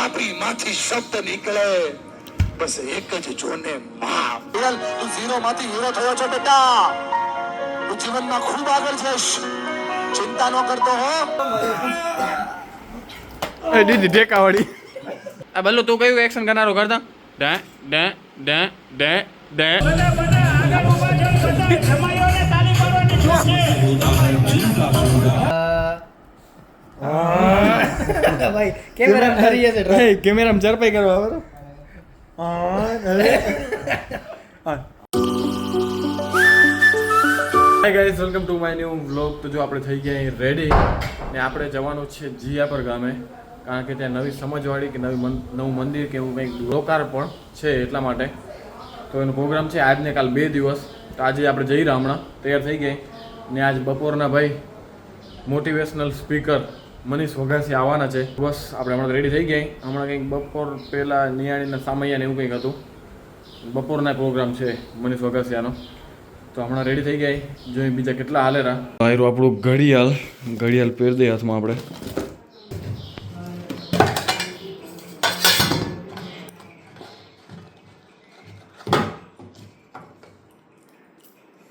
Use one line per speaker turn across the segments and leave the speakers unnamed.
નાભીમાંથી શબ્દ નીકળે બસ એક જ જોને માં. તું ઝીરો માંથી હીરો થયો છો બેટા. તું જીવનમાં ખૂબ આગળ જઈશ, ચિંતા ન કરતો હો.
એ દીદી ટેકાવાળી આ બલ્લુ તું કયું એક્શન કરનારો કરતા ડે ડે ડે ડે ડે
ભાઈ કેમેરા ફરી છે
કેમેરામાં ઝડપાઈ કરવા બરો hi guys welcome to my new vlog. તો જો આપણે થઈ ગયા અહીં રેડી ને આપણે જવાનું છે જીયાપર ગામે, કારણ કે ત્યાં નવી સમજવાળી કે નવું મંદિર કે એવું કંઈક લોકાર્પણ છે એટલા માટે. તો એનો પ્રોગ્રામ છે આજને કાલ 2 દિવસ. તો આજે આપણે જઈ રહ્યા, હમણાં તૈયાર થઈ ગઈ ને આજ બપોરના ભાઈ મોટિવેશનલ સ્પીકર મનીષ વઘાસી આવવાના છે. બસ આપણે હમણાં રેડી થઈ ગઈ. હમણાં કંઈક બપોર પહેલાં નિયાણીના સામૈયા ને એવું કંઈક હતું. બપોરના પ્રોગ્રામ છે મનીષ વઘાસિયાનો. તો હમણાં રેડી થઈ ગઈ. જોઈ બીજા કેટલા હાલેરા. આયરું આપણું ઘડિયાળ પહેરી દઈએ હાથમાં આપણે.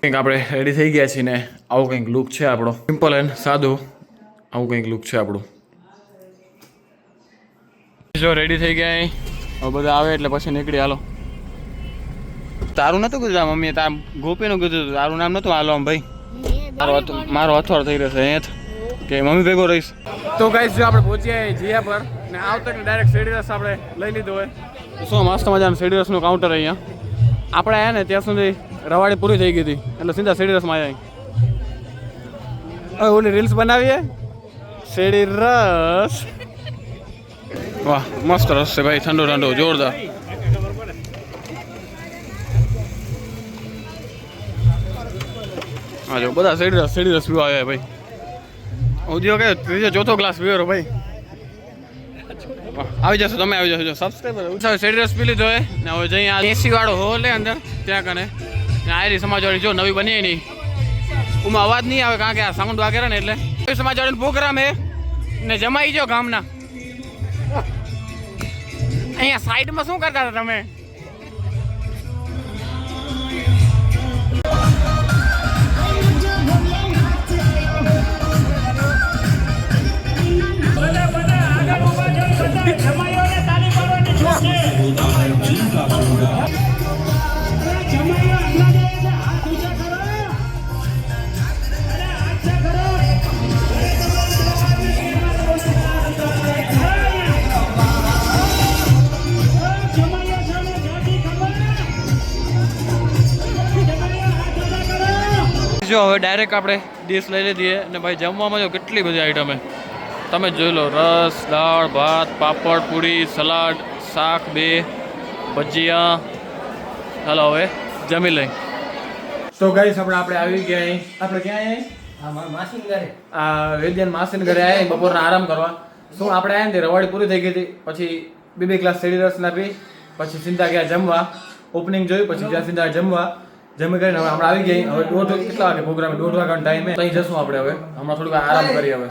કંઈક આપણે રેડી થઈ ગયા છીએ ને આવું કંઈક લુક છે આપણો. સિમ્પલ એન્ડ સાદું આવું કંઈક લુક છે આપણું. જો રેડી થઈ ગયા. હવે બધા આવે એટલે પછી નીકળી. હાલો. તારું નતું કીધું મમ્મીએ, તાર ગોપીનું કીધું, તારું નામ નતું. હાલો આમ ભાઈ મારો અથવાડ થઈ રહેશે અહીંયા કે મમ્મી ભેગો રહીશ. તો ગાઈસ જો આપણે પહોંચ્યા જીયા પર ને આવતા ડાયરેક્ટ શેરડી રસ આપણે લઈ લીધો હોય. શું મસ્ત મજાનું શેરડી રસનું કાઉન્ટર અહીંયા. આપણે આવ્યા ને ત્યાં સુધી રવાડી પૂરી થઈ ગઈ હતી એટલે સીધા શેરડી રસમાં આવ્યા. હવે ઓલી રીલ્સ બનાવીએ શેરડી રસ. વાહ મસ્ત રસ છે ભાઈ, ઠંડો ઠંડો જોરદાર. હા જો બધા શેરડી રસ પીવા આવ્યા ભાઈ. ઉદ્યોગ કે ત્રીજો ચોથો ગ્લાસ પીવો ભાઈ. આવી જશો તમે, આવી જશો. સબસ્ક્રાઈબર શેરડી રસ પી લીધો હોય ને હવે જઈ એસી વાળો હોલ અંદર ત્યાં કને આયરી સમાજવાળી જો નવી બની નહીં. ઉમાં અવાજ નહીં આવે કારણ કે આ સાઉન્ડ વાગેરા ને એટલે સમાજવાળીનો પ્રોગ્રામ હે ને જમાઈ જો ગામના. અહીંયા સાઈડમાં શું કરતા હતા તમે? જો હવે ડાયરેક્ટ આપણે ડીશ લઈ લીધી અને ભાઈ જમવામાં જો કેટલી બધી આઈટમ હે. તમે જોઈ લો, રસ, દાળ, ભાત, પાપડ, પૂરી, સલાડ, શાક, 2 ભજીયા. ચાલો હવે જમી લઈ. તો ગાઈસ આપણે આવી ગયા અહીં. આપણે ક્યાં આવ્યા?
માસીન ઘરે.
આ વેદ્યાન માસીન ઘરે આવ્યા બપોરના આરામ કરવા. શું આપણે આવ્યા ને રવાડી પૂરી થઈ ગઈ હતી. પછી 2 ગ્લાસ શેરડી રસ ના પી પછી સીધા ગયા જમવા. ઓપનિંગ જોઈ પછી ગયા સીધા જમવા. જમી કરીને હવે હમણાં આવી ગઈ. હવે કેટલા વાગે પ્રોગ્રામ? 1:30 વાગ્યાનો ટાઈમ છે. ત્યાં જશું આપણે હવે. હમણાં થોડીક આરામ કરીએ હવે.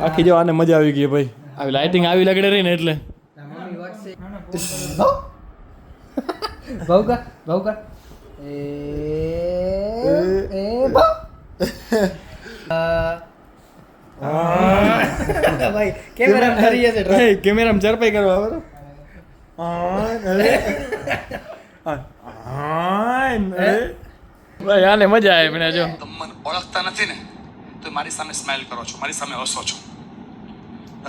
આખી જો આને મજા આવી ગઈ ભાઈ. આવી લાઇટિંગ આવી લગડે રહી ને એટલે
ભાવકા ભાઈ કેમેરા ફરી છે
કેમેરામાં ઝડપાઈ કરવા બરો ભાઈ આને મજા આવે. મને જો
તમે મને ઓળખતા નથી ને તો મારી સામે સ્માઈલ કરો છો, મારી સામે હસો છો.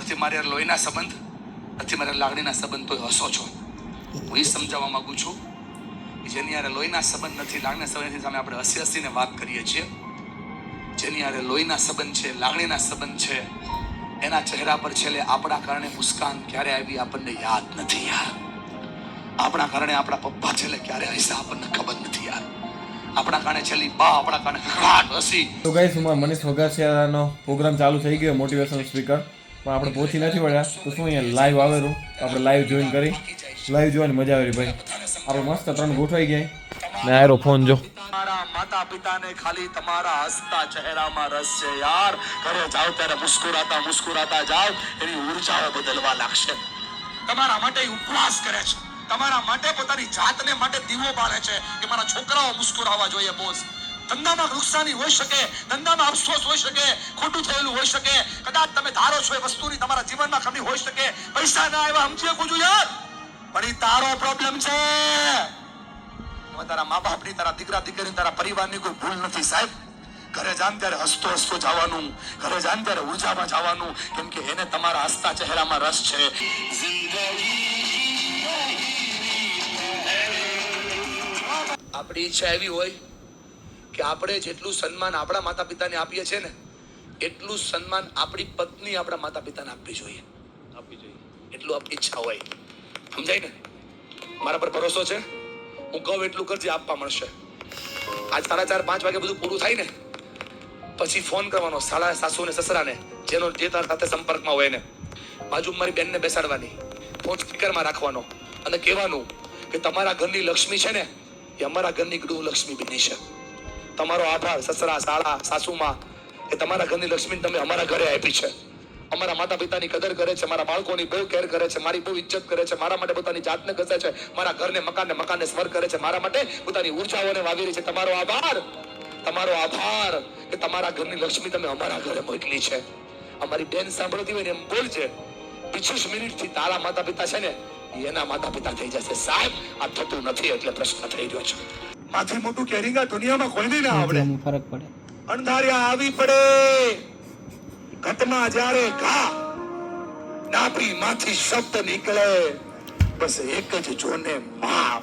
નથી મારી લોહીના સંબંધ, નથી મારા લાગણીના સંબંધ, તો હસો છો. હું એ સમજાવવા માંગુ છું કે જેની યારે લોહીના સંબંધ નથી, લાગણીના સંબંધની સામે આપણે હસીને વાત કરીએ છીએ. જેની યારે લોહીના સંબંધ છે, લાગણીના સંબંધ છે, એના ચહેરા પર છેલ્લે આપણા કારણે મુસ્કાન ક્યારે આવી આપણને યાદ નથી યાર. આપણા કારણે આપણા પપ્પા છેલ્લે ક્યારે હસ્યા આપણને ખબર નથી યાર. આપણા કારણે છેલ્લી બા આપણા કારણે ખખડાટ હસી.
તો ગાઈસ મનીષ વઘાસિયાનો પ્રોગ્રામ ચાલુ થઈ ગયો મોટિવેશનલ સ્પીકર, પણ આપણે પહોંચી નથી વળ્યા. તો શું અહીંયા લાઈવ આવેલું, આપણે લાઈવ જોઈન કરી. લાઈવ જોવાની મજા આવી ભાઈ. આપણે મસ્ત 3 ગોઠવાઈ ગયા ને આયરો ફોન જો
મારા માતા પિતાને ખાલી તમારા હસતા ચહેરામાં રસ છે યાર. ઘરે જાઓ ત્યારે મુસ્કુરાતા મુસ્કુરાતા જાઓ, એની ઉર્જાઓ બદલવા લાગશે. તમારા માટે ઉપવાસ કરે છે, તમારા માટે પોતાની જાતને માટે દીવો બાળે છે કે મારા છોકરાઓ મુસ્કુરાવા જોઈએ. બોસ, ધંધામાં નુકસાની હોઈ શકે, ધંધામાં અફસોસ હોઈ શકે, ખોટું થયેલું હોઈ શકે, કદાચ તમે ધારો છો એ વસ્તુની તમારા જીવનમાં કમી હોઈ શકે, પૈસા ના આવ્યા સમજી શકું છું યાર, પણ એ તારો પ્રોબ્લેમ છે. તારા મા બાપની, તારા દીકરા દીકરીની, તારા પરિવારની કોઈ ભૂલ નથી સાહેબ. ઘરે જાન ત્યારે હસતો હસતો જવાનું, ઘરે જાન ત્યારે ઉર્જામાં જવાનું, કેમ કે એને તમારા હસતા ચહેરામાં રસ છે. આપણી ઈચ્છા એવી હોય કે આપણે જેટલું સન્માન આપણા માતા પિતાને આપીએ છીએ ને, એટલું સન્માન આપણી પત્ની આપણા માતા પિતાને આપવી જોઈએ. એટલું આપણી ઈચ્છા હોય. સમજાય ને? મારા પર ભરોસો છે? હું કહું એટલું કરજે, આપવા મળશે. આજ 4:30 5 વાગે બધું પૂરું થાય ને પછી ફોન કરવાનો સાળા સાસુ ને સસરાને, જેનો જે તારા સાથે સંપર્કમાં હોય ને. બાજુ મારી બેનને બેસાડવાની, ફોન સ્પીકરમાં રાખવાનો અને કહેવાનું કે તમારા ઘરની લક્ષ્મી છે ને એ અમારા ઘરની ગૃહ લક્ષ્મી બની છે. તમારો આભાર સસરા, સાળા, સાસુમાં, કે તમારા ઘરની લક્ષ્મી તમે અમારા ઘરે આપી છે. અમારા માતા પિતાની કદર કરે છે, મારા બાળકોની બહુ કેર કરે છે, મારી બહુ ઇજ્જત કરે છે, મારા માટે પોતાની જાતને ઘસે છે, મારા ઘરને મકાનને સ્વર કરે છે, મારા માટે પોતાની ઉર્જાઓને વાવેરી છે. તમારો આભાર, તમારો આભાર કે તમારા ઘરની લક્ષ્મી તમે અમારા ઘરે મોકલી છે. અમારી બેન સાંભળતી હોય ને એમ બોલજે, 25 મિનિટથી તારા માતા પિતા છે ને એના માતા પિતા થઈ જશે. સાહેબ, આ થતું નથી એટલે પ્રશ્ન થઈ રહ્યો છે. માથી મોટું કેરિંગ આ દુનિયામાં કોઈને ના આવડે.
ફરક પડે.
અંધારિયા આવી પડે, ઘટમાં જ્યારે ઘા, નાભી માંથી શબ્દ નીકળે, બસ એક જ જોને માં.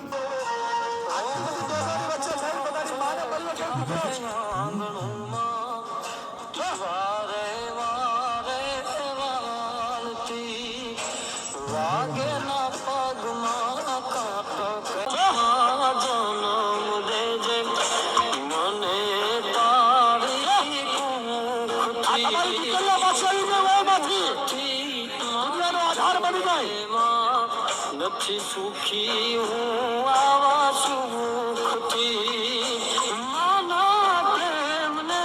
નથી સુખી હું આવા સુખથી, માના પ્રેમને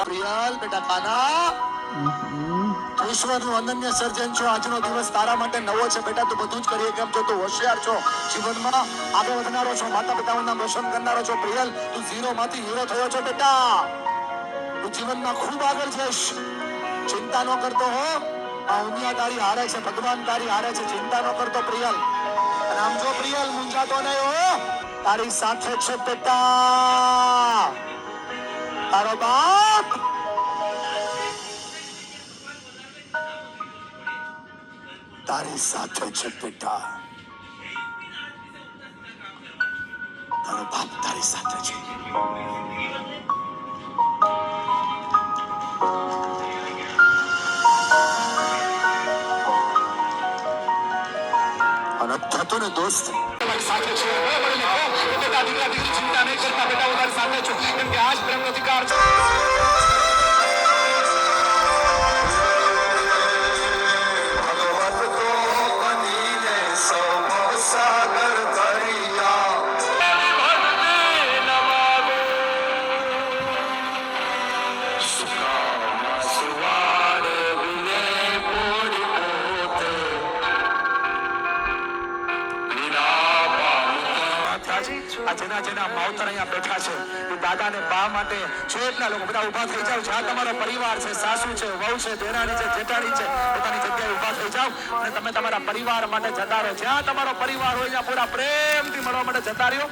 પ્રિયલ બેટા કાના, ઈશ્વરનું અનન્ય સર્જન છો. આજનો દિવસ તારા માટે નવો છે બેટા. તું બધું જ કરી કેમ છો, તું હોશિયાર છો, જીવનમાં આગળ વધનારો છો, માતા પિતાનું નામ રોશન કરનારો છો. પ્રિયલ, તું 0 માંથી હીરો થયો છો બેટા. તું જીવનમાં ખૂબ આગળ જઈશ, ચિંતા ન કરતો હો. આ દુનિયા તારી હારે છે, ભગવાન તારી હારે છે, ચિંતા ન કરતો પ્રિયલ. અને આમ જો પ્રિયલ, મૂંઝાતો નહીં હો, તારી સાથે છે બેટા તારો બાપ. તારી સાથે છે બેટા, તારો બાપ તારી સાથે છે. અને થતું ને દોસ્ત તમારી સાથે છે. બેટા દીકરા દીકરી ચિંતા નહીં કરતા બેટા, હું તારી સાથે છું, કેમ કે આજ પ્રેમનો અધિકાર છે. જેના જેના માવતર અહીંયા બેઠા છે, એ દાદા ને બા માટે જેટલા લોકો બધા ઉભા થઈ જાવ. જ્યાં તમારો પરિવાર છે, સાસુ છે, વહુ છે, દેરાણી છે, જેઠાણી છે, પોતાની જગ્યાએ ઉભા થઈ જાવ અને તમે તમારા પરિવાર માટે જતા રહો. જ્યાં તમારો પરિવાર હોય ત્યાં પૂરા પ્રેમથી મળવા માટે જતા રહ્યો.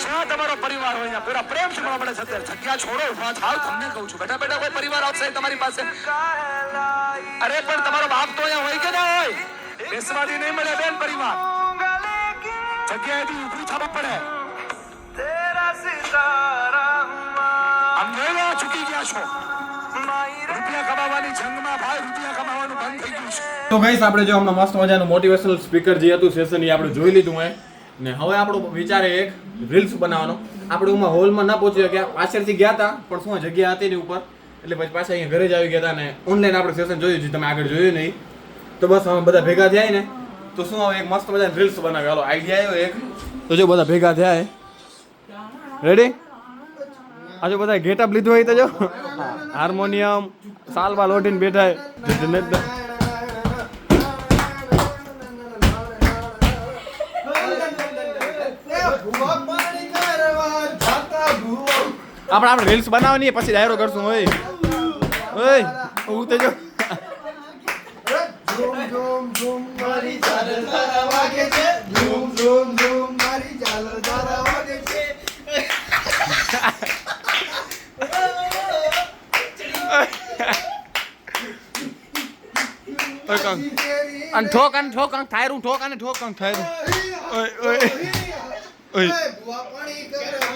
જ્યાં તમારો પરિવાર હોય ત્યાં પૂરા પ્રેમથી મળવા માટે જતા રહ્યો. જગ્યા છોડો, ઉભા થાવ. તમને કહું છું બેટા બેટા, કોઈ પરિવાર આવશે તમારી પાસે, અરે પણ તમારો બાપ તો અહીંયા હોય કે ના હોય? બેસવાથી નહીં મળે બેન પરિવાર, જગ્યાએથી ઉભું થવું પડે. ચૂકી ગયા છો રૂપિયા કમાવાની જંગમાં. ભાઈ, રૂપિયા કમાવાનું બંધ થઈ ગયું છે.
તો ગાઈસ, આપણે જો હમણાં મસ્ત મજાનું મોટિવેશનલ સ્પીકર જે હતું સેશન, એ આપણે જોઈ લીધું હોય ને હવે આપણો વિચાર એક રીલ્સ બનાવવાનો. આપણે ઉમાં હોલમાં ના પહોંચી ગયા, પાછળથી ગયા હતા પણ શું જગ્યા હતી ને ઉપર, એટલે પછી પાછા અહીંયા ઘરે જ આવી ગયા હતા ને ઓનલાઈન આપણે સેશન જોયું છે, તમે આગળ જોયું નહીં. તો બસ અમે બધા ભેગા થયા ને તો શું હવે એક મસ્ત મજાની રીલ્સ બનાવી. હાલો, આઈડિયા આવ્યો એક તો જો બધા ભેગા થયા હે રેડી આજે બધા ગેટઅપ લીધું હોય તો જો હાર્મોનિયમ સાલવા લોટીને બેઠા હે આપણે રીલ્સ બનાવવાની પછી ડાયરો કરશું ઓય ઓય હું તો જો
ઝૂમ ઝૂમ ઝૂમ મારી ચાલ તારા વાગે છે ઝૂમ ઝૂમ ઝૂમ મારી ચાલ તારા વાગે છે
અને ઠોક થાયરું ઠોક અને ઠોક થાયરું ઓય ઓય ઓય
બુઆ પાણી કરવા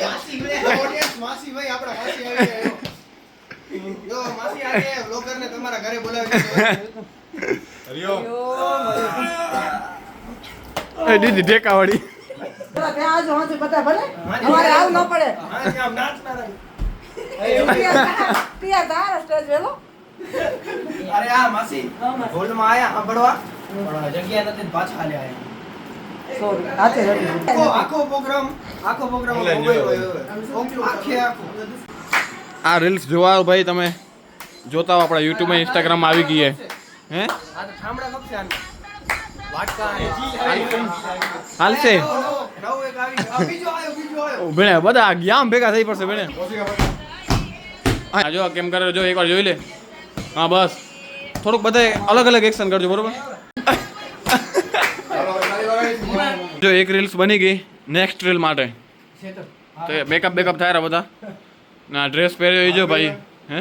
માસી ભાઈ માસી ભાઈ આપણા માસી આવી ગયા જો માસી આજે બ્લોગર ને તમારા ઘરે બોલાવી
હરિયો એ દીદી ઢેકાવાળી
ત્યાં આજો હાથે બધા ભલે અમારે આવું ન પડે
આમ નાચનારા
પિયા તારા સ્ટેજ વેલો
અરે આ માસી ગોલ્ડ માં આયા સાંભળવા પણ જગ્યા નથી પાછા હાલે આયા
સોરી હાથે રેડી
આખો પ્રોગ્રામ આખે આખો
આ રીલ્સ જોવા ભાઈ તમે જોતા હો આપણા યુટ્યુબ માં ઇન્સ્ટાગ્રામ માં આવી ગઈ હે હે
આ તો ઠામડા કપશે આને વાટકા
હાલશે
નવ એક આવી બીજો આયો
ભેણે બધા ગયા ભેગા થઈ પડશે ભેણે હા જો કેમ કરે જો એકવાર જોઈ લે હા બસ થોડુંક બધા અલગ અલગ એક્શન કરજો બરોબર જો એક રીલ્સ બની ગઈ નેક્સ્ટ રીલ માટે તો બેકઅપ થાય બધા ના ડ્રેસ પહેર્યો જો ભાઈ હે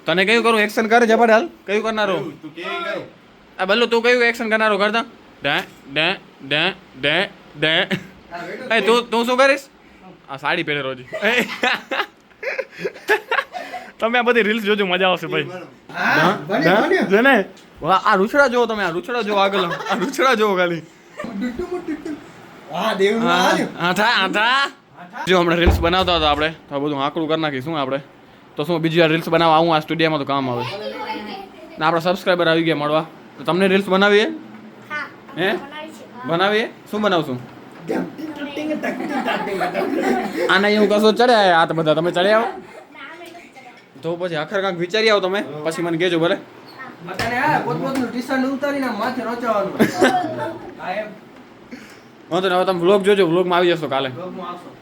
તને કયું કરું એક્શન કરે જબર હાલ કયું કરનારો આ બલ્લુ તું કયું એક્શન કરનારો કરતા ડે ડે ડે ડે ડે એ તું શું કરીશ આ સાડી પહેરે રોજી તમે આ બધી રીલ્સ જોજો મજા આવશે ભાઈ જેને આ રૂછડા જોવો તમે આ રૂછડા જોવો આગળ આ રૂછડા જોવો ખાલી
હા દેવ
આઠા જો હમણાં રીલ્સ બનાવતા હતા આપણે તો બધું આંકડું કરી નાખીશું આપણે તો શું બીજી વાર રીલ્સ બનાવવા આવું આ સ્ટુડિયોમાં તો કામ આવે ને આપણા સબસ્ક્રાઈબર આવી ગયા મળવા તો તમને રીલ્સ બનાવીએ હે બનાવીએ શું બનાવશું આના એવું કશો ચડ્યા આ તો બધા તમે ચડ્યા આવો તો પછી આખર કાંક વિચારી આવો તમે પછી મને કહેજો ભલે
બધાને આ પોતપોતનું ટી-શર્ટ ઉતારીને માથે રચાવવાનું
વાંધો ને હવે તમે વ્લોગ જોજો વ્લોગમાં આવી જશો કાલે
બ્લોગમાં આવશો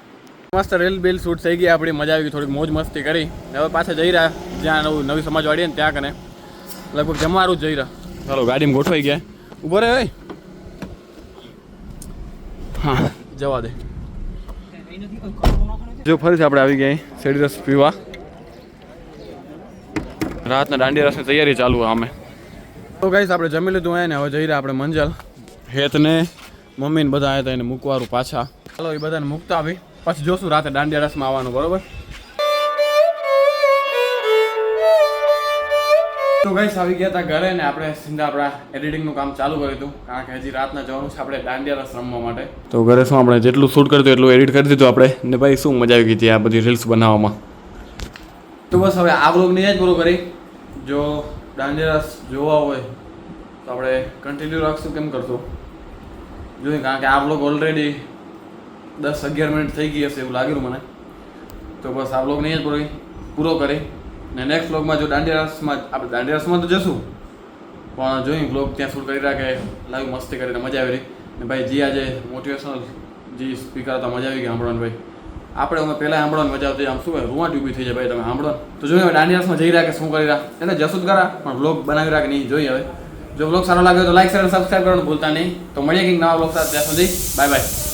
મસ્ત રીલ બિલ શૂટ થઈ ગઈ આપણી મજા આવી ગઈ થોડીક મોજ મસ્તી કરી હવે પાછા જઈ રહ્યા જ્યાં નવી સમાજવાડી ને ત્યાં કને લગભગ જમવાનું જ જઈ રહ્યા ચાલો ગાડીમાં ગોઠવાઈ ગયા ઊભો રહે ભાઈ હા જવા દે જો ફરીથી આપણે આવી ગયા શેરડી રસ પીવા રાતના દાંડિયા રસની તૈયારી ચાલુ અમે તો ગાઈસ આપણે જમી લીધું હોય ને હવે જઈ રહ્યા આપણે મંજલ હેતને મમ્મી ને બધા આવ્યા હતા એને મૂકવાનું પાછા ચાલો એ બધાને મૂકતા આવી પછી જોશું રાતે દાંડિયા રસમાં આવવાનું બરોબર તો ગાઈસ આવી ગયા હતા ઘરે ને આપણે સીધા આપણા એડિટિંગનું કામ ચાલુ કર્યું હતું કારણ કે હજી રાતના જવાનું છે આપણે દાંડિયા રસ રમવા માટે તો ઘરે શું આપણે જેટલું શૂટ કર્યું એટલું એડિટ કરી દીધું આપણે ને ભાઈ શું મજા આવી ગઈ હતી આ બધી રીલ્સ બનાવવામાં તો બસ હવે આ બ્લોગને જ પૂરો કરી જો દાંડિયા રસ જોવા હોય તો આપણે કન્ટિન્યુ રાખશું કેમ કરશું જોઈએ કારણ કે આ બ્લોગ ઓલરેડી 10-11 મિનિટ થઈ ગઈ હશે એવું લાગ્યું મને તો બસ આ બ્લોગને જ પૂરો કરી ને નેક્સ્ટ બ્લોગમાં જો દાંડિયા રસમાં આપણે દાંડિયા રસમાં તો જશું પણ જોઈ બ્લોગ ત્યાં શૂટ કરી રાખે લાઈવ મસ્તી કરીને મજા આવી રહી ને ભાઈ જી આજે મોટિવેશનલ જે સ્પીકર હતા મજા આવી ગઈ સાંભળવાનું ભાઈ આપણે અમે પહેલાં સાંભળવાની મજા આવતી આમ શું હોય રૂવાટી ઊભી થઈ જાય ભાઈ તમે સાંભળો તો જોઈએ દાંડિયા રસમાં જઈ રહ્યા કે શું કરી રહ્યા એટલે જશું જ કરા પણ બ્લોગ બનાવી રાખે નહીં જોઈએ હવે જો બ્લોગ સારો લાગ્યો તો લાઈક શેર અને સબસ્ક્રાઈબ કરવાનું ભૂલતા નહીં તો મળીએ કંઈક નવા બ્લોગ સાથે ત્યાં સુધી બાય બાય